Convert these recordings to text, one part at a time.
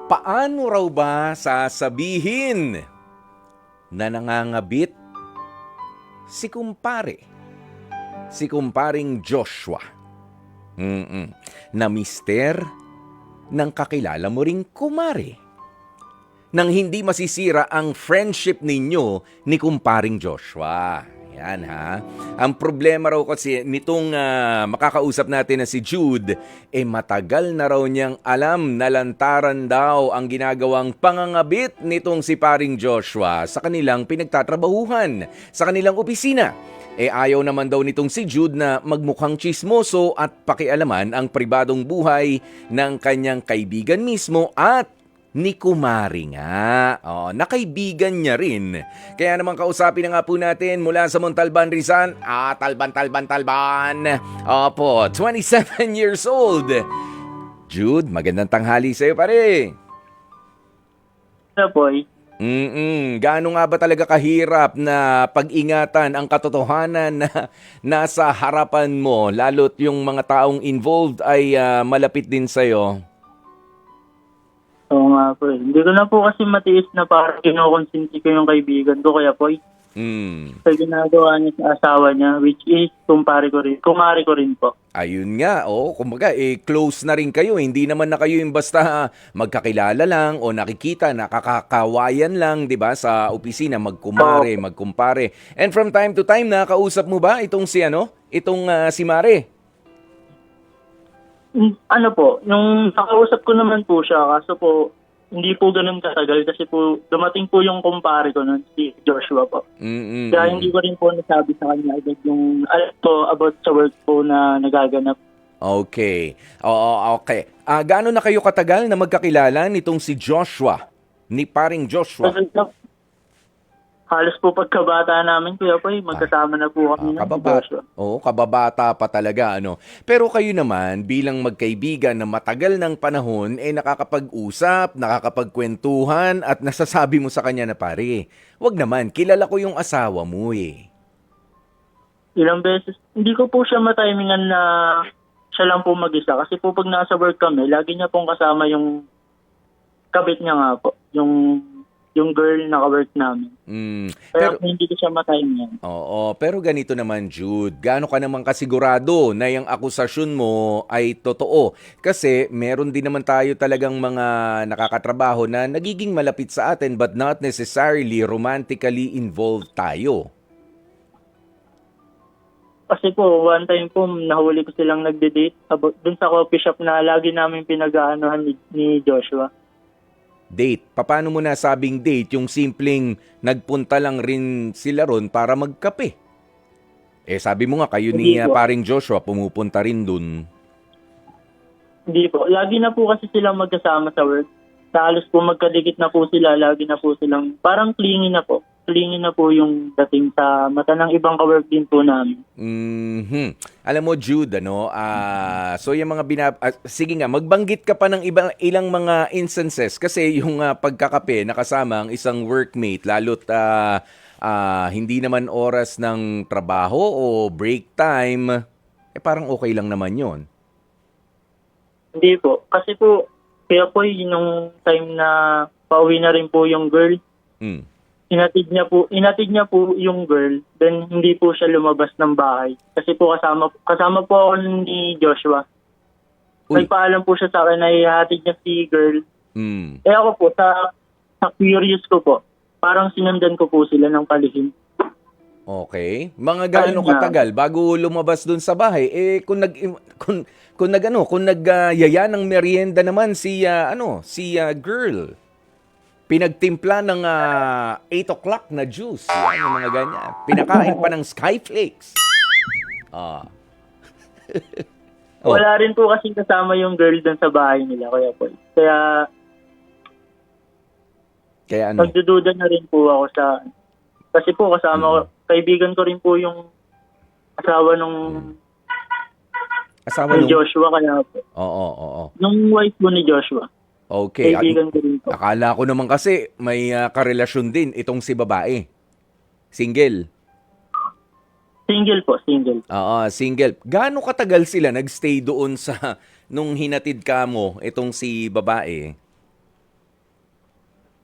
Paano raw ba sasabihin na nangangabit si kumpare? Si kumparing Joshua. Na mister ng kakilala mo ring kumare. Nang hindi masisira ang friendship ninyo ni kumparing Joshua. Yan ha. Ang problema raw kasi nitong makakausap natin na si Jude, matagal na raw niyang alam na lantaran daw ang ginagawang pangangabit nitong si paring Joshua sa kanilang pinagtatrabahuhan, sa kanilang opisina. Ayaw naman daw nitong si Jude na magmukhang tsismoso at pakialaman ang pribadong buhay ng kanyang kaibigan mismo at ni kumari nga. Nakaibigan niya rin. Kaya naman kausapin na nga po natin mula sa Montalban, Rizal. Talban. Opo, 27 years old. Jude, magandang tanghali sa'yo pare. Boy. Gaano nga ba talaga kahirap na pag-ingatan ang katotohanan na nasa harapan mo, lalo't yung mga taong involved ay malapit din sa'yo? Oo nga po. Hindi ko na po kasi matiis na parang kinukonsinti ko yung kaibigan ko, kaya po sa ginagawa niya sa asawa niya, which is kumari ko rin po. Ayun nga, kumbaga close na rin kayo. Hindi naman na kayo yung basta magkakilala lang o nakikita, nakakakawayan lang, 'di ba, sa opisina magkumpare. And from time to time nakausap mo ba itong si si Mare? Ano po, yung nakausap ko naman po siya, kaso po hindi po ganun katagal kasi po dumating po yung kumpare ko nun, si Joshua po. Kaya hindi ko rin po nasabi sa kanya agad yung alam ko about sa work po na nagaganap. Okay. Okay. Gaano na kayo katagal na magkakilala nitong si Joshua? Ni paring Joshua? Halos po pagkabata namin, kuya po, magkasama na po kami ng Joshua. Kababata pa talaga, Pero kayo naman, bilang magkaibigan na matagal ng panahon, nakakapag-usap, nakakapagkwentuhan, at nasasabi mo sa kanya na pare, wag naman, kilala ko yung asawa mo Ilang beses, hindi ko po siya matimingan na siya lang po mag-isa. Kasi po pag nasa work kami, lagi niya pong kasama yung kabit niya nga po, yung girl na ka-work namin. Pero hindi ko siya matimingan. Oo, pero ganito naman Jude, gaano ka naman kasigurado na yung akusasyon mo ay totoo? Kasi meron din naman tayo talagang mga nakakatrabaho na nagiging malapit sa atin but not necessarily romantically involved tayo. Kasi po, one time po, nahuli ko silang nagde-date dun sa coffee shop na lagi namin pinag-aanohan ni Joshua. Date? Paano mo nasabing date? Yung simpleng nagpunta lang rin sila ron para magkape. Sabi mo nga kayo ni paring Joshua pumupunta rin dun. Hindi po. Lagi na po kasi silang magkasama sa work. Halos po magkadikit na po sila. Lagi na po silang parang clingy na po. Clingy na po yung dating sa mata ng ibang ka-work din po namin. Alam mo Jude, so yung mga sige nga, magbanggit ka pa ng ilang mga instances kasi yung pagkakape nakasama ang isang workmate, lalo't hindi naman oras ng trabaho o break time, parang okay lang naman yon. Hindi po. Kasi po, kaya po yung time na pauwi na rin po yung girl, Inatid niya po yung girl, then hindi po siya lumabas ng bahay. Kasi po kasama po ako ni Joshua. Nagpaalam po siya sa akin na ihatid niya si girl. Ako po, sa curious ko po, parang sinundan ko po sila ng palihim. Okay. Mga gaano katagal bago lumabas dun sa bahay? Kung nagyaya ng merienda naman si girl. Pinagtimpla ng 8 o'clock na juice. Yan, yung mga ganyan. Pinakain pa ng Skyflakes. Wala rin po kasi kasama yung girl dun sa bahay nila. Kaya nagdududa na rin po ako sa... Kasi po kasama ko, kaibigan ko rin po yung asawa nung Joshua. Kaya po. Oo. Nung wife mo ni Joshua. Okay. Kaibigan ko rin po. Akala ko naman kasi may karelasyon din itong si babae. Single. Single po, single. Oo, single. Gaano katagal sila nagstay doon nung hinatid ka mo itong si babae?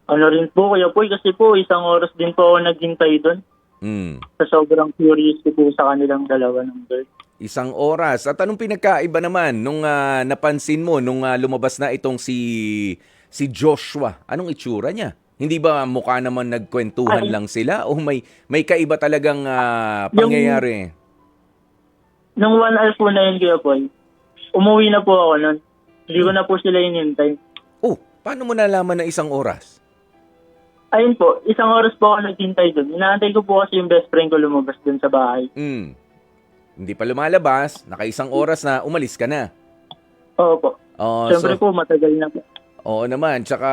Ano rin po, Kuya Poy, kasi po isang oras din po ako naghintay doon. Mm. Sa sobrang curious ko po sa kanilang dalawa ng girl. Isang oras. At anong pinagkaiba naman nung napansin mo nung lumabas na itong si Joshua? Anong itsura niya? Hindi ba mukha naman nagkwentuhan Ay. lang sila o may kaiba talagang pangyayari? Nung 1 hour po na yun, Kuya Poy, umuwi na po ako nun. Hindi ko na po sila inintay. Oh, paano mo nalaman na isang oras? Ayun po, isang oras po ako naghintay doon. Inaantay ko po kasi yung best friend ko lumabas doon sa bahay. Mm. Hindi pa lumalabas, nakaisang oras na umalis ka na. Oo po. Oh, Siyempre po, matagal na po. Oo naman, tsaka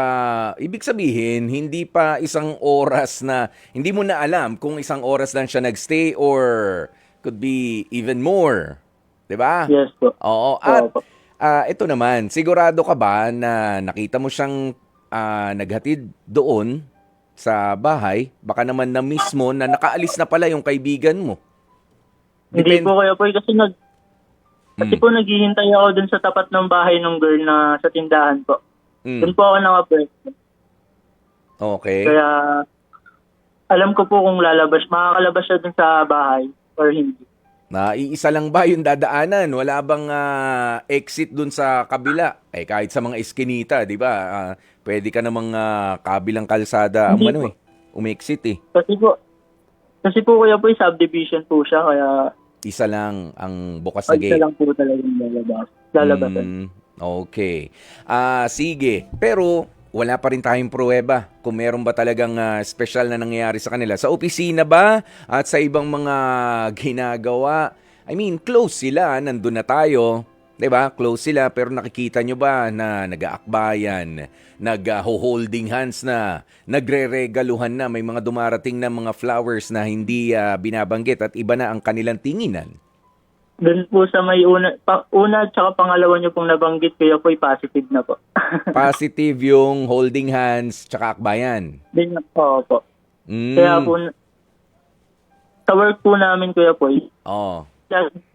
ibig sabihin, hindi pa isang oras na, hindi mo na alam kung isang oras lang siya nagstay or could be even more. 'Di ba? Yes po. Oo. At Oo po. ito naman, sigurado ka ba na nakita mo siyang naghatid doon sa bahay? Baka naman na mismo na nakaalis na pala yung kaibigan mo. Hindi po, Kuya Poy, kasi Mm. po naghihintay ako dun sa tapat ng bahay ng girl na sa tindahan po. Mm. Doon po ako nakapwesto. Okay. Kaya alam ko po kung makakalabas siya dun sa bahay or hindi. Iisa lang ba yung dadaanan? Wala bang exit dun sa kabila? Kahit sa mga eskinita, di ba? Pwede ka namang kabilang kalsada Hindi po. umexit eh. Kasi po Kuya Poy, subdivision po siya, kaya Isa lang ang bukas na isa gate. lang po talaga yung lalabasan. Okay. Sige. Pero wala pa rin tayong pruweba kung meron ba talagang special na nangyayari sa kanila. Sa opisina ba at sa ibang mga ginagawa? I mean, close sila. Nandun na tayo. 'Di ba? Close sila pero nakikita nyo ba na nag-aakbayan, nag-holding hands na, nagre-regaluhan na, may mga dumarating na mga flowers na hindi binabanggit at iba na ang kanilang tinginan? Doon po sa may una at saka pangalawa niyo pong nabanggit, Kuya Poy, positive na po. Positive yung holding hands tsaka akbayan. Oo po. Mm. Kaya po, sa work po namin, Kuya Poy, Oh,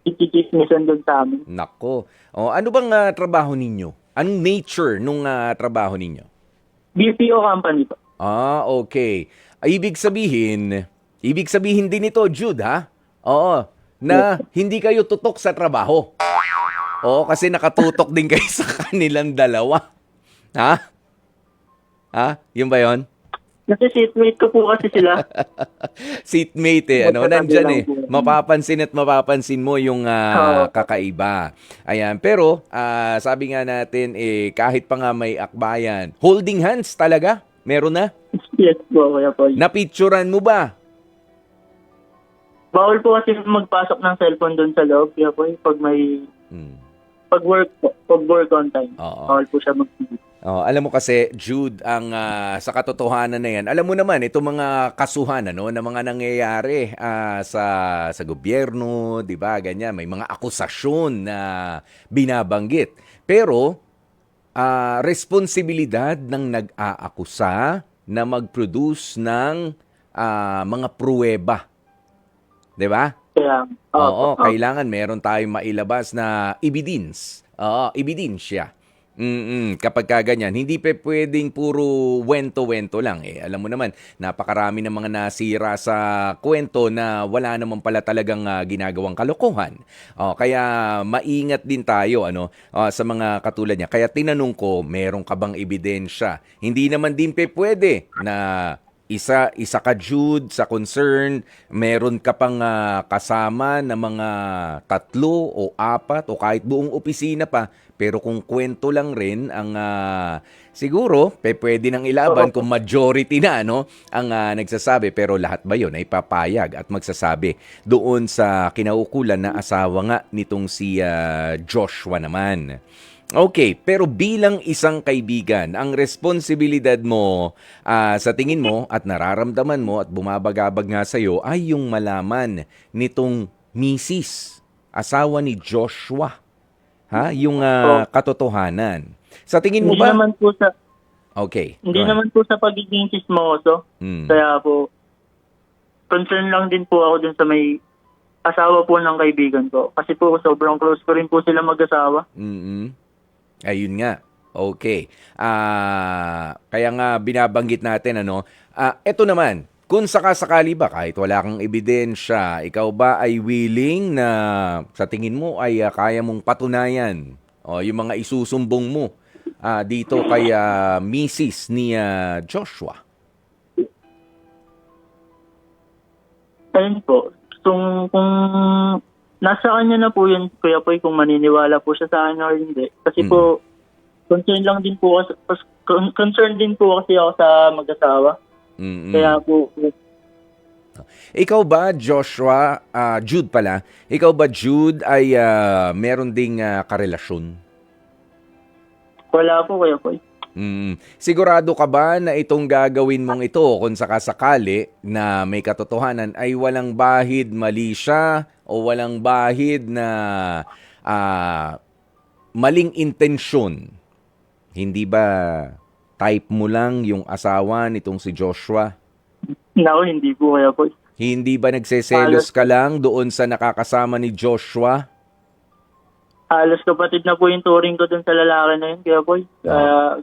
ikikismisan doon sa amin. nako. Oh, ano bang trabaho ninyo? Anong nature nung trabaho ninyo? BPO company po. Okay. Ibig sabihin din ito, Jude, ha? Oo, na hindi kayo tutok sa trabaho. Oo, kasi nakatutok din kayo sa kanilang dalawa. Ha? Yun ba yun? Kasi seatmate ko po kasi sila. Seatmate nandyan lang po. Mapapansin at mapapansin mo yung kakaiba. Ayan, pero sabi nga natin kahit pa nga may akbayan, holding hands talaga? Meron na? Yes po, Kuya Poy. Napicturan mo ba? Bawal po kasi magpasok ng cellphone doon sa loob, Kuya Poy, pag work on time. Oo. Bawal po siya Alam mo kasi, Jude, ang sa katotohanan na yan, alam mo naman, itong mga kasuhan na mga nangyayari sa gobyerno, di ba, ganyan, may mga akusasyon na binabanggit. Pero, responsibilidad ng nag-aakusa na mag-produce ng mga pruweba. Di ba? Kaya, Kailangan meron tayong mailabas na evidence. Ebidensya. Kapag kaganyan, hindi pa pwedeng puro wento-wento lang. Alam mo naman, napakarami ng mga nasira sa kwento na wala naman pala talagang ginagawang kalokohan. Kaya maingat din tayo sa mga katulad niya. Kaya tinanong ko, meron ka bang ebidensya? Hindi naman din pa pwede na isa ka, Jude, sa concern, meron ka pang kasama na mga 3 o 4 o kahit buong opisina pa, pero kung kwento lang rin ang siguro, pwede nang ilaban kung majority na ang nagsasabi, pero lahat ba yun ay papayag at magsasabi doon sa kinaukulan na asawa nga nitong si Joshua naman. Okay, pero bilang isang kaibigan, ang responsibilidad mo sa tingin mo at nararamdaman mo at bumabagabag nga sa'yo ay yung malaman nitong misis, asawa ni Joshua. Yung katotohanan. Sa tingin mo hindi ba? naman po sa Okay. hindi go ahead. naman po sa pagiging chismoso. Kaya po concern lang din po ako dun sa may asawa po ng kaibigan ko. Kasi po sobrang close ko rin po sila mag-asawa. Ayun nga. Okay. Kaya nga binabanggit natin, ano, eto naman, kung sakasakali ba, kahit wala kang ebidensya, ikaw ba ay willing na sa tingin mo ay kaya mong patunayan o yung mga isusumbong mo dito kay Mrs. ni Joshua? Ayun po. Kung nasa kanya na po yun, Kuya Poy, kung maniniwala po siya sa akin or hindi. Kasi po, concern lang din po kasi, concern din po kasi ako sa mag-asawa. Kaya po, Ikaw ba, Joshua, Jude pala, ikaw ba, Jude, ay meron ding karelasyon? wala po, Kuya Poy. Sigurado ka ba na itong gagawin mong ito kung sakasakali na may katotohanan ay walang bahid mali siya o walang bahid na maling intensyon? Hindi ba type mo lang yung asawa nitong si Joshua? Naku, hindi po, Kuya Poy. Hindi ba nagseselos ka lang doon sa nakakasama ni Joshua? Halos kapatid na po yung turing ko dun sa lalaki na yun, Kuya Poy.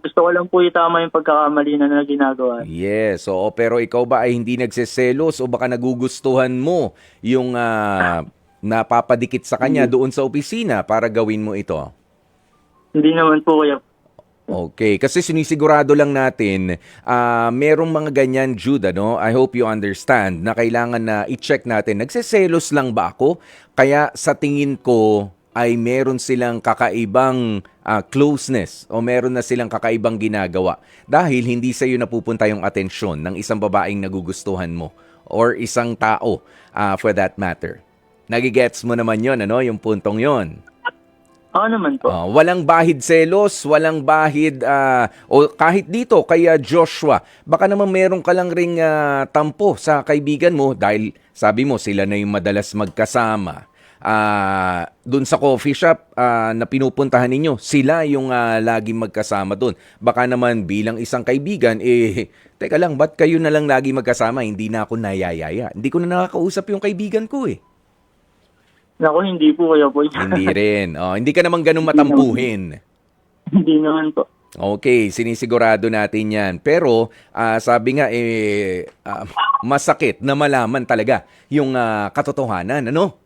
Gusto ko lang po itama yung pagkakamali na ginagawa. Yes, oo, pero ikaw ba ay hindi nagseselos o baka nagugustuhan mo yung napapadikit sa kanya doon sa opisina para gawin mo ito? Hindi naman po, Kuya Poy. Okay, kasi sinisigurado lang natin, merong mga ganyan, Jude, ano? I hope you understand na kailangan na i-check natin. Nagseselos lang ba ako? Kaya sa tingin ko ay meron silang kakaibang closeness o meron na silang kakaibang ginagawa dahil hindi sa iyo napupunta yung atensyon ng isang babaeng nagugustuhan mo or isang tao for that matter. Nagigets mo naman yon, ano? Yung puntong yon. Ako naman po. Walang bahid selos, walang bahid, o kahit dito kay Joshua, baka naman meron ka lang ring tampo sa kaibigan mo dahil sabi mo sila na yung madalas magkasama. Doon sa coffee shop na pinupuntahan ninyo, sila yung laging magkasama doon. Baka naman bilang isang kaibigan, teka lang, ba't kayo na lang lagi magkasama? Hindi na ako nayayaya. Hindi ko na nakakausap yung kaibigan ko eh. Naku, hindi po, Kuya Poy. Hindi rin. Hindi ka naman ganun matampuhin. Hindi naman po. Okay, sinisigurado natin yan. Pero sabi nga, masakit na malaman talaga yung katotohanan, ano?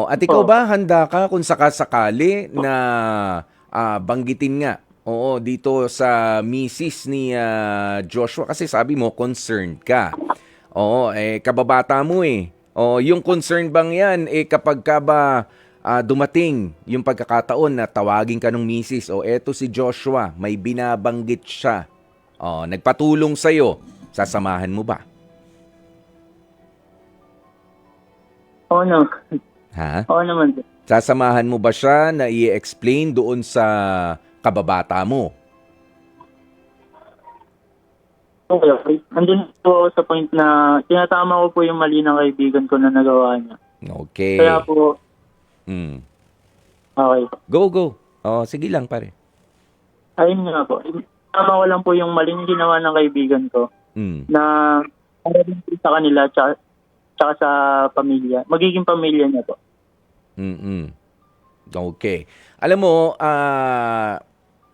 At ikaw ba, handa ka kung sakasakali na banggitin nga, dito sa misis ni Joshua? Kasi sabi mo, concerned ka. Kababata mo eh. Yung concern bang yan, kapag ka ba dumating yung pagkakataon na tawagin ka ng misis, eto si Joshua, may binabanggit siya, nagpatulong sa'yo, sasamahan mo ba? Oo naman. Ha? Oo naman po. Sasamahan mo ba siya na i-explain doon sa kababata mo? Okay, okay. Andun po ako sa point na tinatama ko po yung mali ng kaibigan ko na nagawa niya. Okay. Kaya po, okay. Go. Sige lang pare. Ayun nga po. Tama ko lang po yung maling ginawa ng kaibigan ko na para din po sa kanila tsaka sa pamilya. Magiging pamilya niya po. Okay. Alam mo,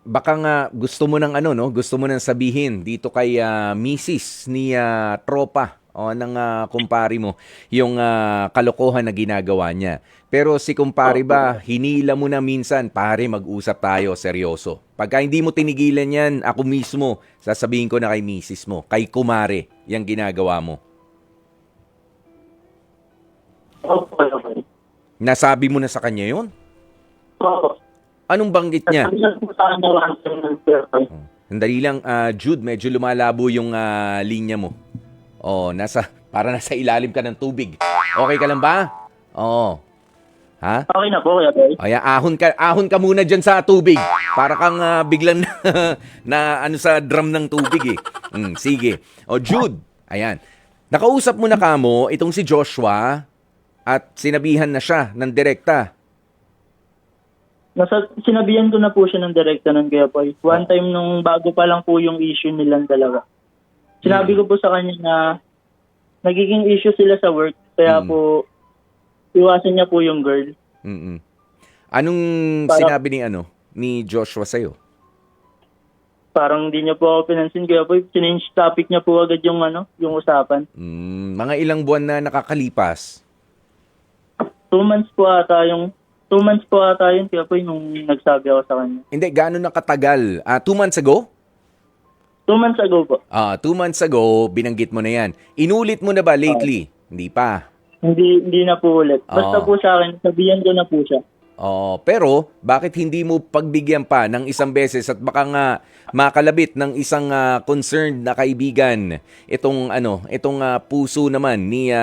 baka nga gusto mo ng gusto mo nang sabihin dito kay misis ni tropa ng kumpari mo yung kalokohan na ginagawa niya. Pero si kumpari ba, hinila mo na minsan, pare, mag-usap tayo, seryoso. Pagka hindi mo tinigilan yan, ako mismo, sasabihin ko na kay misis mo, kay kumare, yung ginagawa mo. Okay. Nasabi mo na sa kanya yun? Oo. Anong banggit niya? Okay. Sandali lang, Jude, medyo lumalabo yung linya mo. Para nasa ilalim ka ng tubig. Okay ka lang ba? Ha? Okay na po, Kuya Boy. Ahon ka muna dyan sa tubig. Para kang biglang na sa drum ng tubig eh. Sige. Jude, ayan. Nakausap mo na kamo itong si Joshua at sinabihan na siya ng direkta. Sinabihan ko na po siya ng direkta ng Kuya Boy. One time nung bago pa lang po yung issue nilang dalawa. Sinabi ko po sa kanya na nagiging issue sila sa work. Kaya po, iwasan niya po yung girl. Anong sinabi ni Joshua sa'yo? parang hindi niya po ako pinansin. Kaya po, change topic niya po agad yung yung usapan. Mga ilang buwan na nakakalipas? 2 months po ata yung 2 months po ata yun. Kaya po nung nagsabi ako sa kanya. Hindi, gaano nakatagal? 2 months ago? 2 months ago po. 2 months ago, binanggit mo na yan. Inulit mo na ba lately? Hindi pa. Hindi na po ulit. Basta Oo. po sa akin, sabihan ko na po siya. Pero bakit hindi mo pagbigyan pa ng isang beses at baka nga makalabit ng isang concerned na kaibigan itong puso naman ni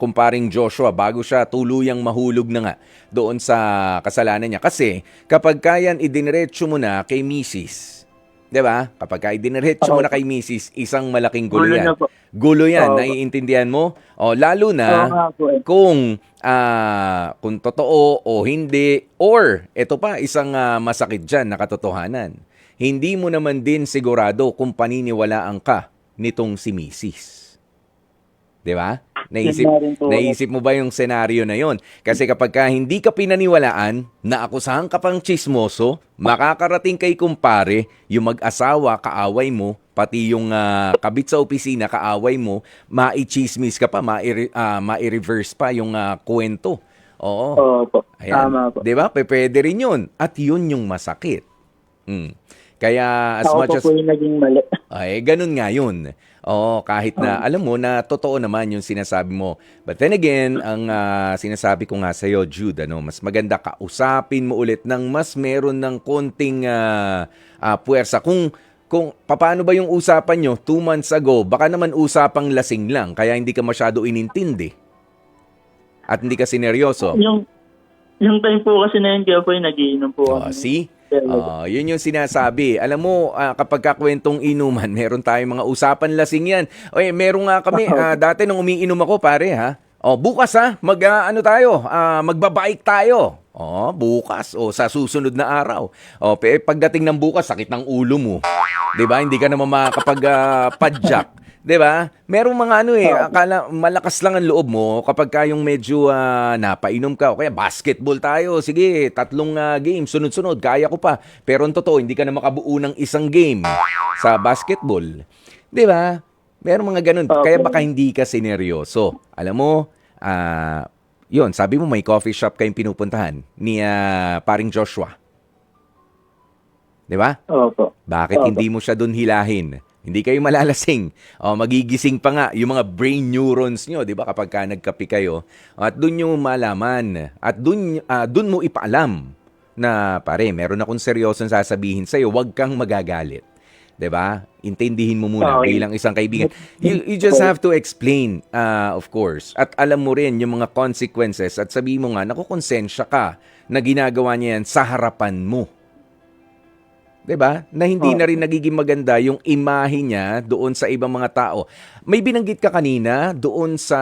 kumparing Joshua bago siya tuluyang mahulog na nga doon sa kasalanan niya. Kasi kapag kayan idiniretso mo na kay Mrs., 'di ba? Kapag ka idiniretso mo na kay Mrs., isang malaking gulo Gulo yan. na po. Gulo yan, Oo. naiintindihan mo? Lalo Oo na nga po eh. kung totoo o hindi, or ito pa, isang masakit dyan na katotohanan. Hindi mo naman din sigurado kung paniniwalaan ka nitong si Mrs. Di ba? Naisip mo ba yung senaryo na yon? Kasi kapag ka hindi ka pinaniwalaan, naakusahan ka pang chismoso, makakarating kay kumpare, yung mag-asawa, kaaway mo, pati yung kabit sa opisina, kaaway mo, mai-chismis ka pa, mai-reverse pa yung kwento. Oo. Opo. Ayan. Tama po. Di ba? Pwede rin yun. At yun yung masakit. Kaya as Ako much po as... po yung naging mali. Ay, ganun nga yun. Kahit na alam mo na totoo naman yung sinasabi mo. But then again, ang sinasabi ko nga sa'yo, Jude, mas maganda kausapin mo ulit ng mas meron ng konting puwersa. Kung paano ba yung usapan nyo 2 months ago, baka naman usapang lasing lang, kaya hindi ka masyado inintindi. At hindi ka sineryoso. Yung time po kasi na yun, kaya po yung nagiinom po kami. See? Yun yung sinasabi. Alam mo, kapag kakwentong inuman, meron tayong mga usapan lasing yan. Meron nga kami, dati nung umiinom ako, pare, ha? Bukas magbabike tayo. Bukas sa susunod na araw. Pagdating ng bukas, sakit ng ulo mo. 'Di ba? Hindi ka naman makakapag-padjak. 'Di ba? Merong mga akala malakas lang ang loob mo kapag kayong medyo napainom ka o kaya basketball tayo. Sige, 3 games sunod-sunod, kaya ko pa. Pero ang totoo, hindi ka na makabuo ng isang game sa basketball. 'Di ba? Merong mga ganun. Kaya baka hindi ka sineryoso. Alam mo, yun, sabi mo may coffee shop kayong pinupuntahan ni paring Joshua. 'Di ba? Opo. Bakit hindi mo siya doon hilahin? Hindi kayo malalasing. Magigising pa nga yung mga brain neurons nyo, 'di ba? Kapag ka nagkape kayo, at doon nyo malaman at doon mo ipaalam na pare, meron akong seryosong sasabihin sa iyo, huwag kang magagalit. 'Di ba? Intindihin mo muna bilang isang kaibigan. You just have to explain, of course. At alam mo rin yung mga consequences at sabi mo nga, nakukonsensya ka na ginagawa niya yan sa harapan mo. 'Di ba? Na hindi na rin nagiging maganda yung imahe niya doon sa ibang mga tao. May binanggit ka kanina doon sa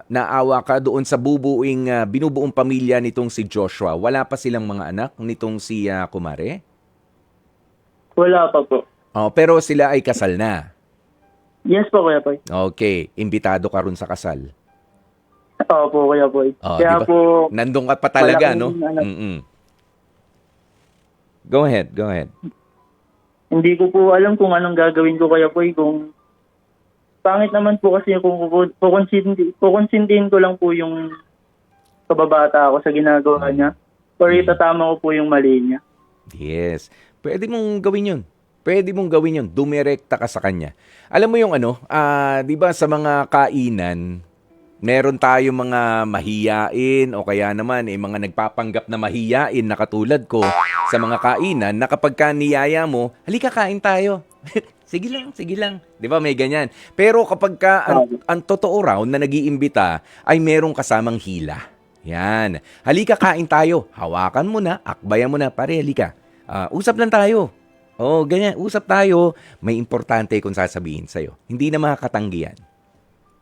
naawa ka doon sa binubuong pamilya nitong si Joshua. Wala pa silang mga anak nitong si kumare? Wala pa po. Pero sila ay kasal na. Yes po, Kuya Poy. Okay, imbitado ka ron sa kasal. Opo, Kuya Poy. Diba? Kaya po... Nandun ka pa talaga, no? malaking Go ahead. Hindi ko po alam kung anong gagawin ko, Kuya Poy, kung pangit naman po kasi kung kukonsintihin ko lang po yung kababata ako sa ginagawa niya or itatama ko po yung mali niya. Yes. Pwede mong gawin yun. Dumirekta ka sa kanya. Alam mo yung 'di ba sa mga kainan, meron tayo mga mahiyain o kaya naman mga nagpapanggap na mahiyain na katulad ko sa mga kainan na kapag ka niyaya mo, halika kain tayo. Sige lang. 'Di ba may ganyan? Pero kapag ka ang totoo raw na nag-iimbita ay merong kasamang hila. Yan. Halika kain tayo. Hawakan mo na, akbayan mo na, pare halika. Usap lang tayo. Ganyan. Usap tayo. May importante kung sasabihin sa'yo. Hindi na makakatanggi yan.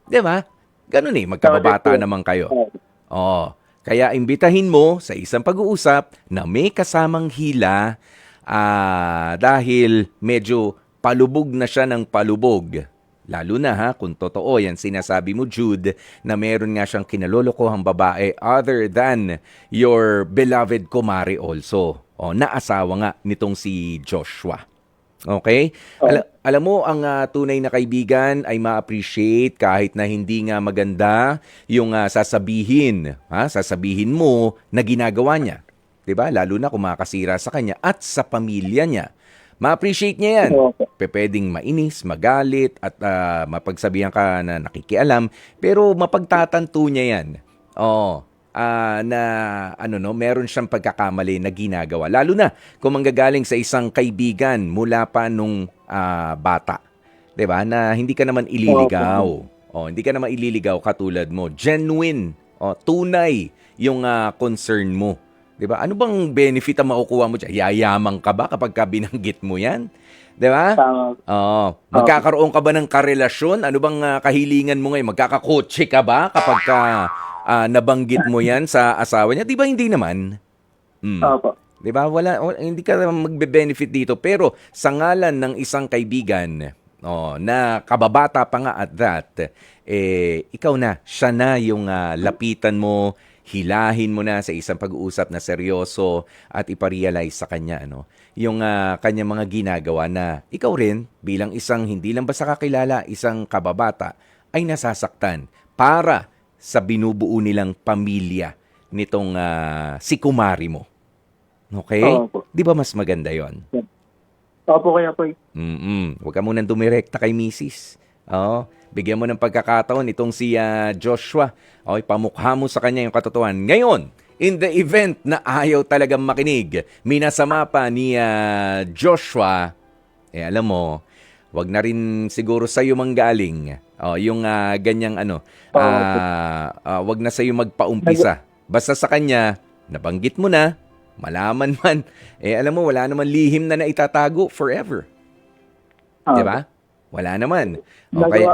Di ba? Ganun magkababata naman kayo. Kaya imbitahin mo sa isang pag-uusap na may kasamang hila dahil medyo palubog na siya ng palubog. Lalo na kung totoo yan sinasabi mo, Jude, na meron nga siyang kinalolokohang babae other than your beloved kumare also. Na asawa nga nitong si Joshua. Okay? Oo. Alam mo, ang tunay na kaibigan ay ma-appreciate kahit na hindi nga maganda yung sasabihin mo na ginagawa niya. 'Di ba? Lalo na kung makakasira sa kanya at sa pamilya niya. Ma-appreciate niya yan. Opo. Pwedeng mainis, magalit, at mapagsabihan ka na nakikialam, pero mapagtatanto niya yan. Oo. Na meron siyang pagkakamali na ginagawa. Lalo na kung manggagaling sa isang kaibigan mula pa nung bata. 'Di ba? Na hindi ka naman ililigaw. Hindi ka naman ililigaw katulad mo. Genuine, tunay yung concern mo. 'Di ba? Ano bang benefit ang makukuha mo diyan? Yayamang ka ba kapag binanggit mo 'yan? 'Di ba? Tama. Oo. Magkakaroon ka ba ng karelasyon? Ano bang kahilingan mo ngayon? Magkakakotse ka ba kapag nabanggit mo 'yan sa asawa niya? 'Di ba hindi naman? Opo. 'Di ba? Hindi ka magbe-benefit dito, pero sa ngalan ng isang kaibigan, na kababata pa nga at that, ikaw na, siya na yung lapitan mo, hilahin mo na sa isang pag-uusap na seryoso at iparealize sa kanya yung kanyang mga ginagawa na ikaw rin bilang isang hindi lang basta kakilala, isang kababata ay nasasaktan para sa binubuo nilang pamilya nitong si kumari mo. Okay? Opo. 'Di ba mas maganda 'yon? Opo, kaya po. Huwag ka munang dumirekta kay misis. Oo. Bigyan mo ng pagkakataon itong si Joshua. Okay, pamukha mo sa kanya yung katotohanan. Ngayon, in the event na ayaw talagang makinig, minasama pa ni Joshua, alam mo, wag na rin siguro sa'yo manggaling. Yung ganyang wag na sa'yo magpaumpisa. Basta sa kanya, nabanggit mo na, malaman man, alam mo, wala naman lihim na naitatago forever. Di ba? Wala naman. Okay.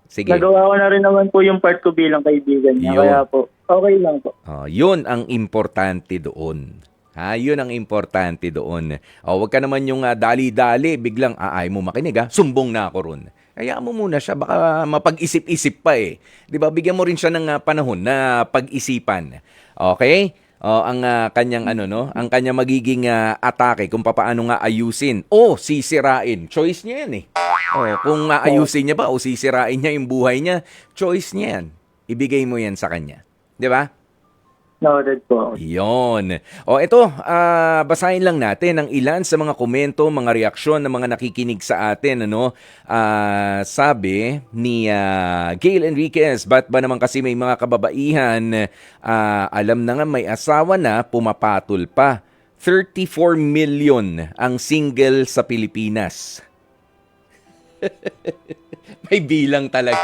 Sige. Nagawa ko na rin naman po yung part ko bilang kaibigan niya. Yun. Kaya po, okay lang po. Yun ang importante doon. Yun ang importante doon. Huwag ka naman yung dali-dali, biglang ay mo makinig, sumbong na ako ron. Kaya mo muna siya, baka mapag-isip-isip pa eh. Di ba? Bigyan mo rin siya ng panahon na pag-isipan. Okay? Ang kanyang ang kanyang magiging atake kung paano nga ayusin o sisirain. Choice niya yan eh. Kung ayusin niya ba o sisirain niya yung buhay niya, choice niya yan. Ibigay mo yan sa kanya. 'Di ba? Noted po. Yon. Ito, basahin lang natin ang ilan sa mga komento, mga reaksyon ng mga nakikinig sa atin. Sabi ni Gail Enriquez, ba't ba naman kasi may mga kababaihan, alam na nga may asawa na, pumapatol pa. 34 million ang single sa Pilipinas. May bilang talaga.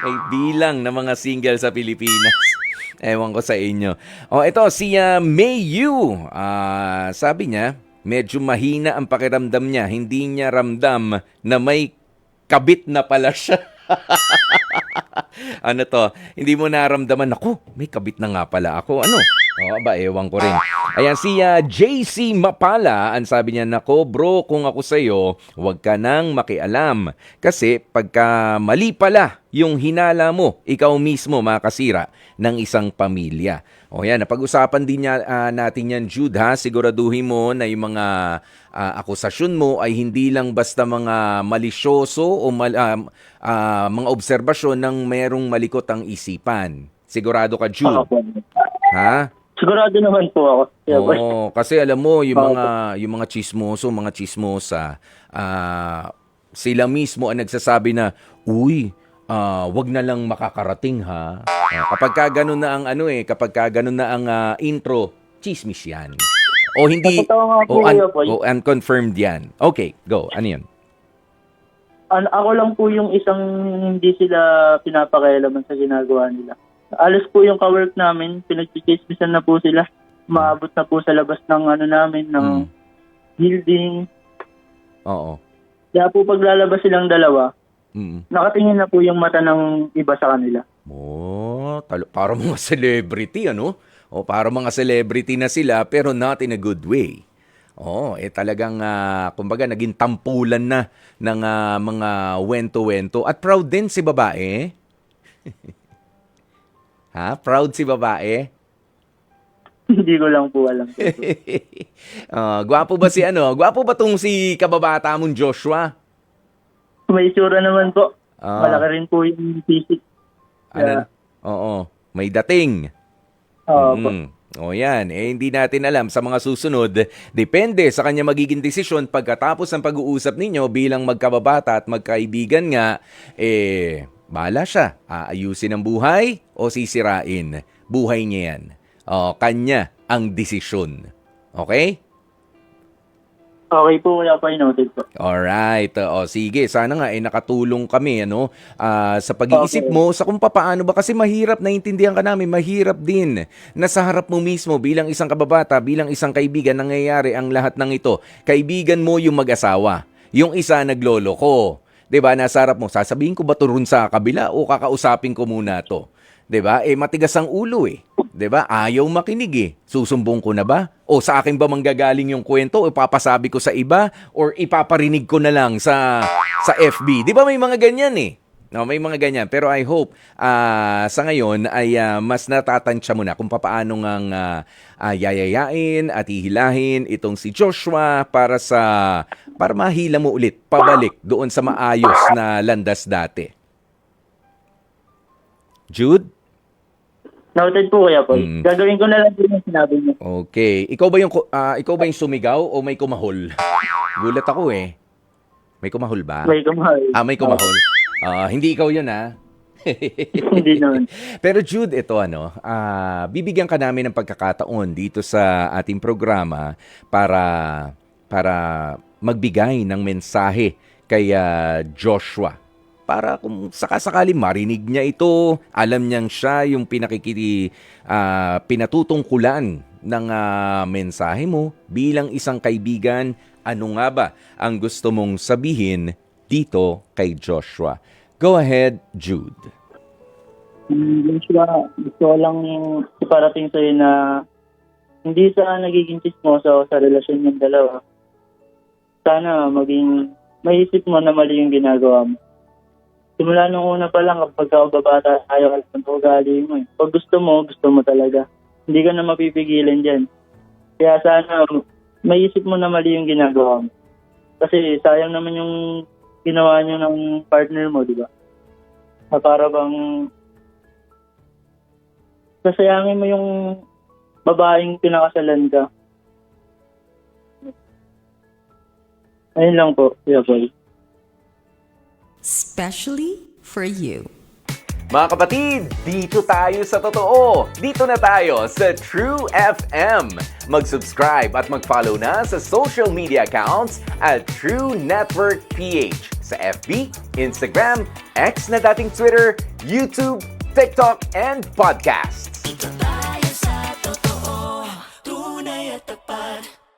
May bilang ng mga single sa Pilipinas. Ewan ko sa inyo. Ito, si Mayu. Sabi niya, medyo mahina ang pakiramdam niya. Hindi niya ramdam na may kabit na pala siya. Hindi mo naramdaman, may kabit na nga pala ako. Ewan ko rin. Ayan, si JC Mapala, ang sabi niya, bro, kung ako sa'yo, huwag ka nang makialam. Kasi pagka mali pala yung hinala mo, ikaw mismo makasira ng isang pamilya. Yan, napag-usapan din natin yan, Jude, siguraduhin mo na yung mga akusasyon mo ay hindi lang basta mga malisyoso o mga obserbasyon ng merong malikot ang isipan. Sigurado ka, Jude? Sigurado naman po ako. Kasi alam mo, yung mga chismoso, mga chismosa, sila mismo ang nagsasabi na, wag na lang makakarating ha. Kapag ka ganun na ang intro, chismis yan. O hindi, unconfirmed yan. Okay, go. Ano yan? Ako lang po yung isang hindi sila pinapakialaman sa ginagawa nila. Alas po yung ka-work namin, pinag-chismisan na po sila. Maabot na po sa labas ng namin, ng building. Oo. Kaya po paglalabas silang dalawa, nakatingin na po yung mata ng iba sa kanila. Para mga celebrity, para mga celebrity na sila, pero not in a good way. Talagang, kumbaga, naging tampulan na ng mga wento-wento. At proud din si babae. Proud si babae? Hindi ko lang po alam. Gwapo ba si ano? Gwapo ba tong si kababata mong Joshua? May itsura naman po. Ah. Malaki rin po yung physics. Ano? Oo, may dating. Po. O yan, hindi natin alam sa mga susunod. Depende sa kanya magiging desisyon pagkatapos ng pag-uusap ninyo bilang magkababata at magkaibigan nga, bahala siya. Aayusin ang buhay o sisirain. Buhay niya yan. Kanya ang desisyon. Okay? Okay po, wala pa noted po. Alright. Sige. Sana nga nakatulong kami sa pag-iisip mo sa kung paano ba kasi mahirap, naiintindihan ka namin, mahirap din na sa harap mo mismo bilang isang kababata, bilang isang kaibigan, nangyayari ang lahat ng ito. Kaibigan mo yung mag-asawa. Yung isa nagloloko. 'Di ba? Nasa harap mo, sasabihin ko ba to ron sa kabila o kakausapin ko muna to? 'Di ba? Matigas ang ulo 'Di ba? Ayaw makinig Susumbong ko na ba? O sa akin ba manggagaling yung kwento? O ipapasabi ko sa iba? Or ipaparinig ko na lang sa FB? 'Di ba may mga ganyan No, may mga ganyan. Pero I hope sa ngayon ay mas natatansya mo na kung paano ngang yayayain at hihilahin itong si Joshua para mahila mo ulit pabalik doon sa maayos na landas dati. Jude? Noted po, Kuya Paul. Gagawin ko na lang din yung sinabi niyo. Okay. Ikaw ba yung sumigaw o may kumahol? Gulat ako May kumahol ba? May kumahal. May kumahol. Hindi ikaw yun Hindi naman. Pero Jude, ito bibigyan ka namin ng pagkakataon dito sa ating programa para magbigay ng mensahe kay Joshua. Para kung sakasakali marinig niya ito, alam niyang siya yung pinatutungkulan ng mensahe mo bilang isang kaibigan. Ano nga ba ang gusto mong sabihin dito kay Joshua? Go ahead, Jude. Joshua, gusto ko lang iparating sa'yo na hindi sa nagiging chismoso sa relasyon ng dalawa. Sana maisip mo na mali yung ginagawa mo. Simula nung una pa lang, kapag kababata, ayaw ka ng ugali mo. Pag gusto mo talaga. Hindi ka na mapipigilan dyan. Kaya sana, maisip mo na mali yung ginagawa mo. Kasi sayang naman yung ginawa nyo ng partner mo, di ba? Na para bang sasayangin mo yung babaeng pinakasalan ka. Ayun lang po, Kuya Paul. Especially for you. Mga kapatid, dito tayo sa totoo. Dito na tayo sa True FM. Mag-subscribe at mag-follow na sa social media accounts at True Network PH sa FB, Instagram, X na dating Twitter, YouTube, TikTok, and podcasts.